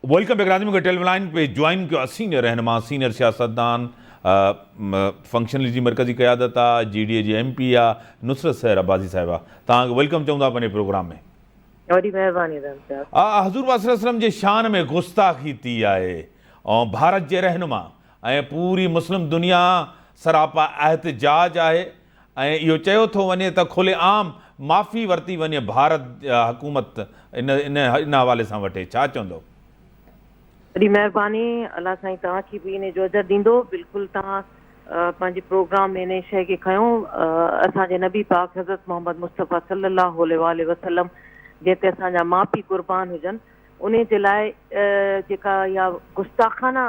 Welcome back राजमी का television पे join किया senior रहनुमा senior सियासतदान फंक्शनल जी मरकज़ी क़यादत आहे GDA जी MP आहे नुसरत सहर अब्बासी साहिबा तव्हांखे वेलकम चऊं था पंहिंजे प्रोग्राम में। वॾी महिरबानी हज़ूर वसल्लम जे शान में गुस्ताखी थी आहे ऐं भारत जे रहनुमा ऐं पूरी मुस्लिम दुनिया सरापा एहतजाज आहे ऐं इहो चयो थो वञे त खुले आम माफ़ी वरिती वञे भारत हुकूमत इन हवाले सां वठे, छा चवंदो? वॾी महिरबानी अलाह साईं तव्हांखे बि इन जो अजर ॾींदो। बिल्कुलु तव्हां पंहिंजे प्रोग्राम में इन शइ खे खयो। असांजे नबी पाक हज़रत मोहम्मद मुस्तफ़ा सल्लल्लाहु अलैहि वसल्लम जंहिं ते असांजा माउ पीउ क़ुर्बान हुजनि उन जे लाइ जेका इहा गुस्ताखाना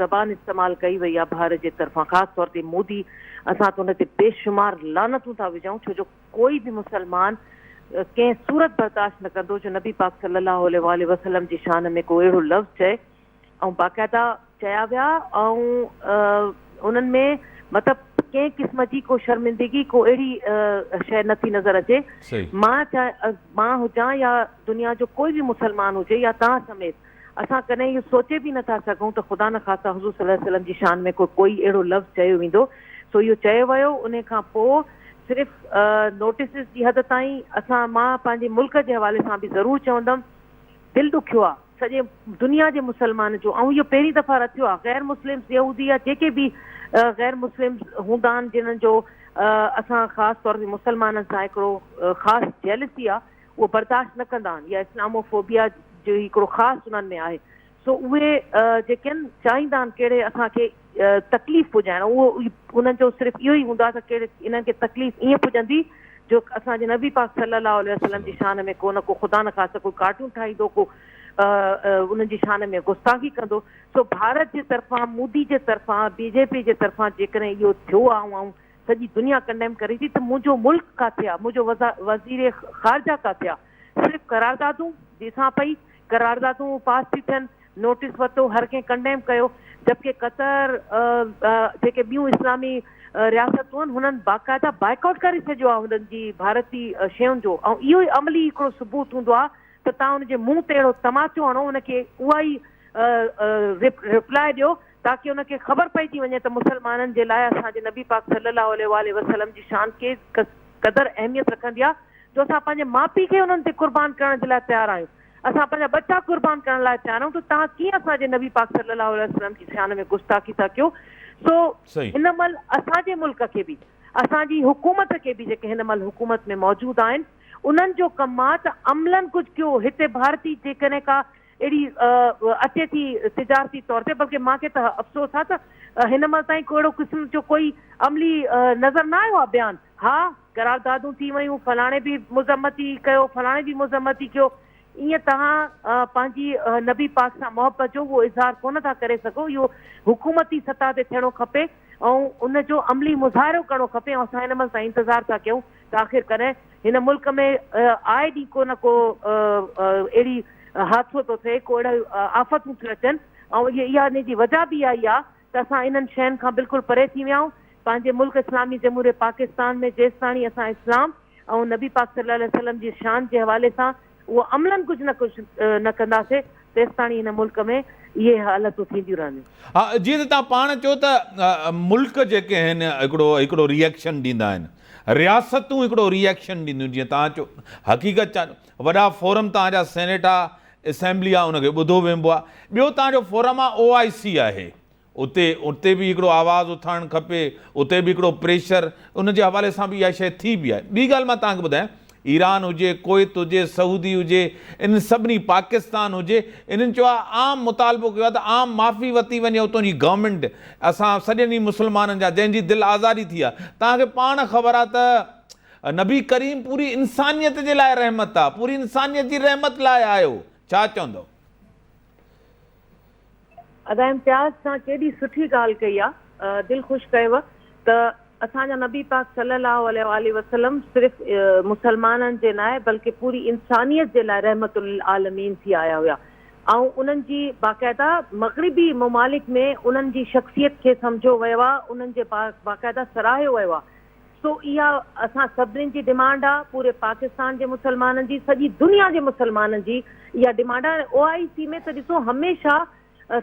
ज़बान इस्तेमालु कई वई आहे भारत जे तरफ़ां, ख़ासि तौर ते मोदी, असां त उन ते बेशुमार लानतूं था विझूं, छो जो कोई बि मुसलमान कंहिं सूरत बर्दाश्त न कंदो जो नबी पाक सल्लल्लाहु अलैहि वसल्लम जी शान में को अहिड़ो लफ़्ज़ चए ऐं बाक़ाइदा चया विया ऐं उन्हनि में मतिलबु कंहिं क़िस्म जी को शर्मिंदगी को अहिड़ी शइ नथी नज़र अचे। मां हुजां या दुनिया जो कोई बि मुसलमान हुजे या तव्हां समेत, असां कॾहिं इहो सोचे बि नथा सघूं त ख़ुदा न ख़ास्ता हुज़ूर सल्लल्लाहु अलैहि वसल्लम जी शान में कोई अहिड़ो लफ़्ज़ चयो वेंदो। सो इहो चयो वियो। उन खां पोइ सिर्फ़ु नोटिस जी हद ताईं मां पंहिंजे मुल्क जे हवाले सां बि ज़रूरु चवंदमि, दिलि ॾुखियो आहे सॼे दुनिया जे मुसलमान जो, ऐं इहो पहिरीं दफ़ा रथियो आहे। गैर मुस्लिम्स यहूदी या जेके बि गैर मुस्लिम्स हूंदा आहिनि जिन्हनि जो असां ख़ासि तौर ते मुसलमाननि सां हिकिड़ो ख़ासि जेलसी आहे, उहो बर्दाश्त न कंदा आहिनि या इस्लामोफोबिया जो हिकिड़ो ख़ासि उन्हनि में आहे। सो उहे जेके आहिनि चाहींदा आहिनि कहिड़े असांखे तकलीफ़ पुॼाइणु, उहो उन्हनि जो सिर्फ़ु इहो ई हूंदो आहे त कहिड़े इन्हनि खे तकलीफ़ ईअं पुॼंदी जो असांजे नबी पाक सल्लल्लाहु अलैहि वसल्लम जी शान में को न को ख़ुदा न ख़ास्ता कोई कार्टून ठाहींदो, को उन्हनि जी शान में गुस्ताखी कंदो। सो भारत जे तरफ़ां, मोदी जे तरफ़ां, BJP जे तरफ़ां जेकॾहिं इहो थियो आहे ऐं सॼी दुनिया कंडेम करे थी, त मुंहिंजो मुल्क किथे आहे, मुंहिंजो वज़ीर ख़ारजा किथे आहे? सिर्फ़ु करारदादूं ॾिसां पई, करारदादूं पास थी थियनि, नोटिस वरितो, हर कंहिं कंडेम कयो, जबकि कतर जेके ॿियूं इस्लामी रियासतूं आहिनि हुननि बाक़ाइदा बाइकआउट करे छॾियो आहे हुननि जी भारती शयुनि जो। ऐं इहो ई अमली हिकिड़ो सबूत हूंदो आहे त तव्हां हुनजे मुंहं ते अहिड़ो तमाचो हणो, हुनखे उहा ई रिप्लाई ॾियो ताकी हुनखे ख़बर पइजी वञे त मुसलमाननि जे लाइ असांजे नबी पाक सल्लल्लाहु अलैहि वसल्लम जी शान के क़दुरु अहमियत रखंदी आहे, जो असां पंहिंजे माउ पीउ खे हुननि ते क़ुर्बान करण जे लाइ तयारु आहियूं, असां पंहिंजा बच्चा क़ुर्बान करण लाइ तयारु आहियूं, त तव्हां कीअं असांजे नबी पाक सल्लल्लाहु अलैहि वसल्लम जी शान में गुस्ताखी था कयो? सो हिन महिल असांजे मुल्क खे बि, असांजी हुकूमत खे बि, जेके हिन महिल हुकूमत में मौजूदु आहिनि, उन्हनि जो कमु आहे त अमलन कुझु कयो। हिते भारती जेकॾहिं का अहिड़ी अचे थी तिजारती तौर ते, बल्कि मूंखे त अफ़सोस आहे त हिन महिल ताईं को अहिड़ो क़िस्म जो कोई अमली नज़र न आयो आहे बयानु। हा, करारदादूं थी वियूं, फलाणे बि मुज़म्मती कयो, फलाणे बि मुज़म्मती कयो, ईअं तव्हां पंहिंजी नबी पाक सां मोहबत जो उहो इज़हार कोन था करे सघो। इहो हुकूमती सतह ते थियणो खपे ऐं उनजो अमली मुज़ाहिरो करणो खपे। ऐं असां हिन महिल ताईं इंतज़ारु था कयूं त आख़िर कॾहिं हिन मुल्क में आए ॾींहुं को न को अहिड़ी हादसो थो थिए, को अहिड़ा आफ़तूं थियूं अचनि, ऐं इहा इन जी वजह बि आई आहे त असां इन्हनि शयुनि खां बिल्कुलु परे थी विया आहियूं। पंहिंजे मुल्क इस्लामी जमहूरियत पाकिस्तान में जेसिताईं असां इस्लाम ऐं नबी पाक सल्लल्लाहु अलैहि वसल्लम जी शान जे हवाले सां उहो अमलन कुझु न कंदासीं, तेसिताईं हिन मुल्क में इहे हालतूं थींदियूं रहंदियूं। हा, जीअं त तव्हां पाण चयो त मुल्क जेके आहिनि हिकिड़ो रिएक्शन ॾींदा आहिनि, रियासतूं हिकिड़ो रिएक्शन ॾींदियूं, जीअं तव्हां चयो हक़ीक़त छा, वॾा फोरम तव्हांजा सेनेट आहे, असेंबली आहे, उनखे ॿुधो वेंबो आहे। ॿियो तव्हांजो फोरम आहे OIC आहे, उते बि हिकिड़ो आवाज़ु उथारणु खपे, उते बि हिकिड़ो प्रेशर, उनजे हवाले सां बि इहा शइ थी बि आहे। ॿी ॻाल्हि मां तव्हांखे ॿुधायां, ईरान हुजे, कुवैत हुजे, सऊदी हुजे, इन सभिनी, पाकिस्तान हुजे, इन्हनि चयो आहे आम मुतालबो कयो आहे त आम माफ़ी वरिती वञे उतां जी गवर्नमेंट, असां सॼनि मुसलमाननि जा जंहिंजी दिलि आज़ादी थी आहे। तव्हांखे पाण ख़बर आहे त नबी करीम पूरी इंसानियत जे लाइ रहमत आहे, पूरी इंसानियत जी रहमत लाइ आयो, छा चवंदव? अदा इम्तियाज़ सां केॾी सुठी ॻाल्हि कई आहे, दिलि ख़ुशि कयव त असांजा नबी पाक सल्लल्लाहु अलैहि वसल्लम सिर्फ़ु मुसलमाननि जे लाइ बल्कि पूरी इंसानियत जे लाइ रहमतुल आलमीन थी आया हुया। ऐं उन्हनि जी बाक़ाइदा मग़रिबी ममालिक में उन्हनि जी शख़्सियत खे सम्झो वियो आहे, उन्हनि जे बाक़ाइदा सराहियो वियो आहे। सो इहा असां सभिनीनि जी डिमांड आहे, पूरे पाकिस्तान जे मुस्लमाननि जी, सॼी दुनिया जे मुस्लमाननि जी इहा डिमांड आहे। OIC में त ॾिसो हमेशह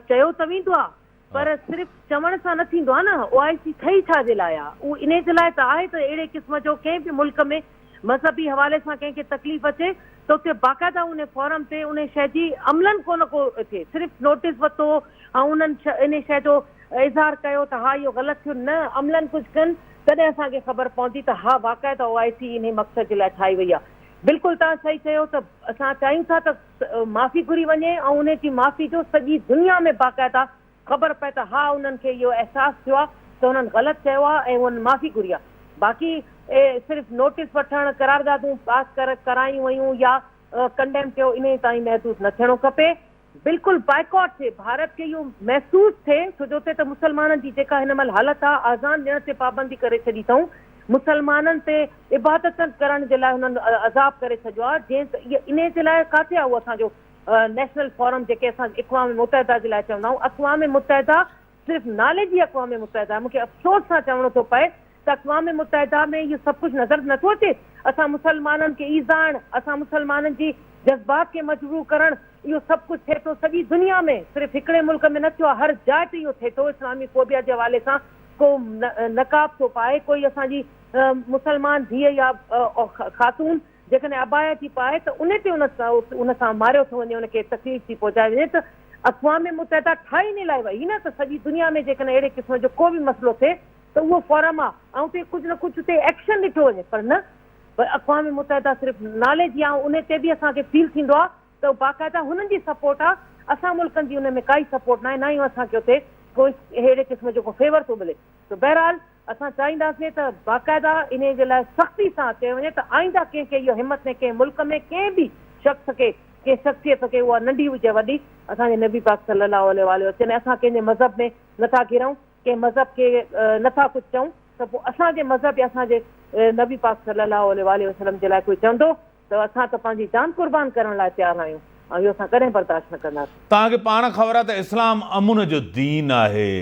चयो त वेंदो आहे, पर सिर्फ़ु चवण सां न थींदो आहे न। OIC ठही छाजे लाइ आहे? उहो इन जे लाइ त आहे त अहिड़े क़िस्म जो कंहिं बि मुल्क में मज़हबी हवाले सां कंहिंखे तकलीफ़ अचे त उते बाक़ाइदा उन फॉरम ते उन शइ जी अमलन कोन को थिए, सिर्फ़ु नोटिस वरितो ऐं उन्हनि इन शइ जो इज़हार कयो त हा इहो ग़लति थियो, न अमलन कुझु कनि तॾहिं असांखे ख़बर पवंदी त हा बाक़ाइदा OIC इन मक़सद जे लाइ ठाही वई आहे। बिल्कुलु तव्हां सही चयो त असां चाहियूं था त माफ़ी घुरी वञे ऐं उन जी माफ़ी जो सॼी दुनिया में बाक़ाइदा ख़बर पए त हा उन्हनि खे इहो अहसासु थियो आहे त उन्हनि ग़लति कयो आहे ऐं उन्हनि माफ़ी घुरी आहे। बाक़ी सिर्फ़ु नोटिस वठणु, करारदादूं पास करायूं वयूं या कंडेम कयो, इन ताईं महदूद न थियणो खपे। बिल्कुलु बाइकॉट थिए, भारत खे इहो महसूसु थिए, छो जो उते त मुस्लमाननि जी जेका हिन महिल हालत आहे, आज़ान ॾियण ते पाबंदी करे छॾी अथऊं, मुस्लमाननि ते इबादत करण जे लाइ हुननि अज़ाब करे छॾियो आहे। जीअं त इहा इन जे लाइ किथे आहे उहो असांजो नेशनल फोरम जेके असां अक़वाम मुतहिदा जे लाइ चवंदा आहियूं। अक़वाम मुतहिदा सिर्फ़ु नाले जी अक़वाम मुतहिदा आहे। मूंखे अफ़सोस सां चवणो थो पए त अक़वाम मुतहिदा में इहो सभु कुझु नज़र नथो अचे। असां मुस्लमाननि खे ईज़ाइण, असां मुस्लमाननि जी जज़्बात खे मजबूर करणु, इहो सभु कुझु थिए थो सॼी दुनिया में, सिर्फ़ु हिकिड़े मुल्क में न थियो आहे, हर जाइ ते इहो थिए थो। इस्लामी फोबिया जे हवाले सां को नकाब थो पाए, कोई असांजी मुस्लमान धीअ या ख़ातून जेकॾहिं अबाया थी पाए त उन ते उन सां मारियो थो वञे, उनखे तकलीफ़ थी पहुचाए वञे। त अक़वाम मुतहिदा ठाही इन लाइ वई न त सॼी दुनिया में जेकॾहिं अहिड़े क़िस्म जो को बि मसइलो थिए त उहो फॉरम आहे ऐं उते कुझु न कुझु उते एक्शन ॾिठो वञे, पर न अक़वाम मुतहिदा सिर्फ़ु नाले जी आहे। उन ते बि असांखे फील थींदो आहे त बाक़ाइदा हुननि जी सपोर्ट आहे, असां मुल्कनि जी हुन में काई सपोर्ट न आहे, न ई असांखे उते कोई अहिड़े क़िस्म जो को फेवर थो मिले। त बहरहाल असां चाहींदासीं त बाक़ाइदा इन जे लाइ सख़्ती सां चयो वञे त आईंदा कंहिंखे इहो हिमत न, कंहिं मुल्क में कंहिं बि शख़्स खे, कंहिं शख़्सियत खे, उहा नंढी हुजे वॾी, असांजे नबी पाक सल्लल्लाहु अलैहि वसल्लम असां कंहिंजे मज़हब में नथा घिरूं, कंहिं मज़हब खे नथा कुझु चऊं, त पोइ असांजे मज़हब या असांजे नबी पाक सल्लल्लाहु अलैहि वसल्लम जे लाइ कोई चवंदो त असां त पंहिंजी जान क़ुर्बान करण लाइ तयारु आहियूं ऐं इहो असां कॾहिं बर्दाश्त न कंदासीं। तव्हांखे पाण ख़बर आहे त इस्लाम अमुन जो दीन आहे,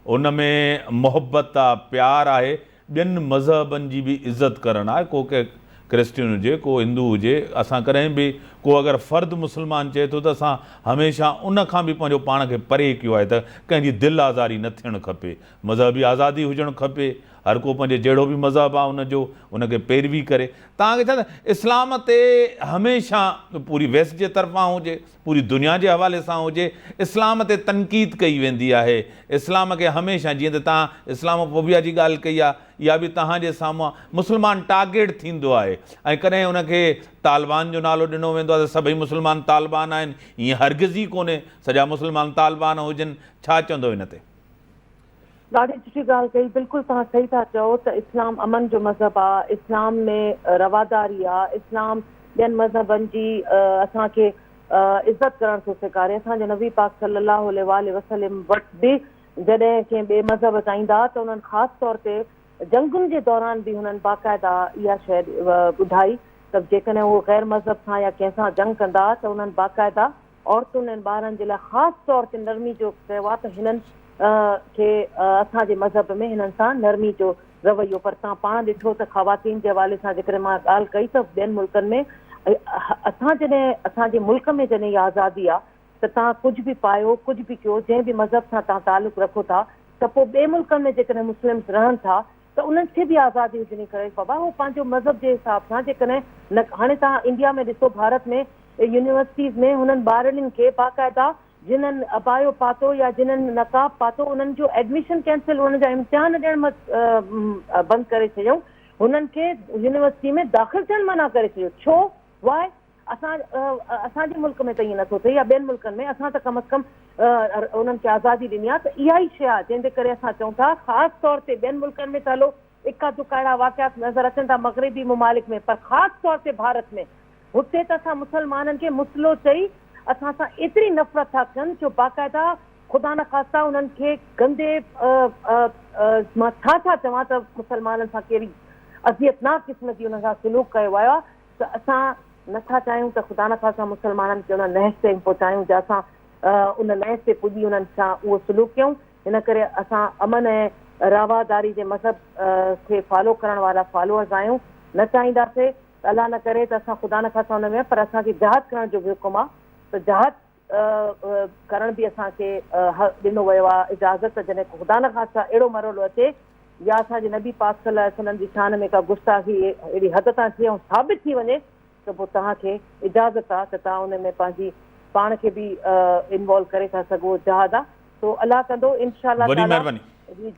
उन में मोहबत आहे, प्यार आहे, ॿियनि मज़हबनि जी बि इज़त करणु आहे। को के क्रिश्चियन हुजे, को हिंदू हुजे, असां कॾहिं बि को अगरि फ़र्दु मुस्लमान चए थो त असां हमेशह उन खां बि पंहिंजो पाण खे परे कयो आहे त कंहिंजी दिलि आज़ारी न थियणु खपे, मज़हबी आज़ादी हुजणु खपे, हर को पंहिंजे जहिड़ो बि मज़हब आहे उनजो उनखे पैरवी करे। तव्हांखे छा त इस्लाम ते हमेशह पूरी वेस्ट जे तरफ़ां हुजे, पूरी दुनिया जे हवाले सां हुजे, इस्लाम ते तनक़ीद कई वेंदी आहे। इस्लाम खे हमेशह, जीअं त तव्हां इस्लामोफोबिया जी ॻाल्हि कई आहे, इहा बि तव्हांजे साम्हूं मुस्लमान टारगेट थींदो आहे ऐं कॾहिं उनखे तालिबान जो नालो ॾिनो वेंदो आहे त सभई मुस्लमान तालिबान आहिनि, ईअं हरगिज़ ई कोन्हे, सॼा मुस्लमान तालिबान हुजनि। छा चवंदो हिन ते? ॾाढी सुठी ॻाल्हि कई, बिल्कुलु तव्हां सही था चओ त इस्लाम अमन जो मज़हब आहे, इस्लाम में रवादारी आहे, इस्लाम ॿियनि मज़हबनि जी असांखे इज़त करणु थो सेखारे। असांजे नबी पाक सल्लल्लाहु अलैहि वसल्लम वटि बि जॾहिं कंहिं ॿिए मज़हब सां ईंदा त उन्हनि ख़ासि तौर ते जंगुनि जे दौरान बि हुननि बाक़ाइदा इहा शइ ॿुधाई त जेकॾहिं उहो ग़ैर मज़हब सां या कंहिंसां जंग कंदा त उन्हनि बाक़ाइदा औरतुनि ऐं ॿारनि जे लाइ ख़ासि तौर ते नरमी जो कयो आहे त हिननि खे असांजे मज़हब में हिननि सां नरमी जो रवैयो। पर तव्हां पाण ॾिठो त ख़वातीन जे हवाले सां जेकॾहिं मां ॻाल्हि कई त ॿियनि मुल्कनि में असांजे मुल्क में जॾहिं इहा आज़ादी आहे त तव्हां कुझु बि पायो, कुझु बि कयो, जंहिं बि मज़हब सां तव्हां तालुक़ु रखो था, त पोइ ॿिए मुल्कनि में जेकॾहिं मुस्लिम्स रहनि था त उन्हनि खे बि आज़ादी हुजणी करे बाबा, उहो पंहिंजो मज़हब जे हिसाब सां जेकॾहिं न। हाणे तव्हां इंडिया में ॾिसो, भारत में यूनिवर्सिटीज़ में हुननि ॿारनि खे बाक़ाइदा जिन्हनि अबायो पातो या जिन्हनि नकाब पातो उन्हनि जो एडमिशन कैंसिल, उन्हनि जा इम्तिहान ॾियणु बंदि करे छॾियऊं, हुननि खे यूनिवर्सिटी में दाख़िल थियणु मना करे छॾियो। छो? वाए? असांजे मुल्क में त ईअं नथो थिए या ॿियनि मुल्कनि में, असां त कम अज़ कम उन्हनि खे आज़ादी ॾिनी आहे। त इहा ई शइ आहे जंहिंजे करे असां चऊं था, ख़ासि तौर ते ॿियनि मुल्कनि में त हलो इका दुका अहिड़ा वाक़ियात नज़र अचनि था मग़रिबी मुमालिक में, पर ख़ासि तौर ते भारत में, हुते त असां मुस्लमाननि खे मुसलो चई असां सां एतिरी नफ़रत था कनि जो बाक़ाइदा ख़ुदा न ख़ास्ता उन्हनि खे गंदे मां छा चवां त मुस्लमाननि सां कहिड़ी अज़ियतनाक क़िस्म जी उन सां सलूक कयो वियो आहे। त असां नथा चाहियूं त ख़ुदा न ख़ास्ता मुस्लमाननि खे उन लहज ते पहुचायूं जंहिंसां उन लहज ते पुॼी उन्हनि सां उहो सलूक कयूं। हिन करे असां अमन ऐं रवादारी जे मज़हब खे फॉलो करण वारा फॉलोअर्स आहियूं, न चाहींदासीं त अलाह न करे त असां ख़ुदा न ख़ास्ता हुन में, पर असांखे जहाद करण जो बि हुकुम आहे, त जहाद करण बि असांखे ॾिनो वियो आहे इजाज़त। जॾहिं ख़ुदा न ख़ास्ता अहिड़ो मरहलो अचे या असांजे नबी पाक सल्लल्लाहु अलैहि वसल्लम जी शान में का गुस्ताखी अहिड़ी हद तां थिए ऐं साबित थी वञे त पोइ तव्हांखे इजाज़त आहे त तव्हां उन में पंहिंजी पाण खे बि इन्वॉल्व करे था सघो। जहाद आहे तो अलाह कंदो इंशाअल्लाह वॾी ताला। महिरबानी।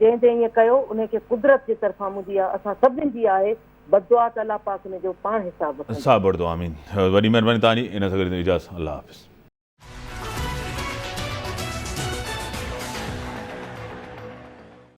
जंहिं ईअं कयो उनखे कुदरत जे तरफ़ां मुंहिंजी आहे, असां सभिनीनि जी आहे बददुआ, त अलाह पाक उनजो पाण हिसाब साहब वठंदो। आमीन। वॾी महिरबानी तव्हांजी। इन सां गॾु इजाज़त। अल्लाह हाफ़िज़।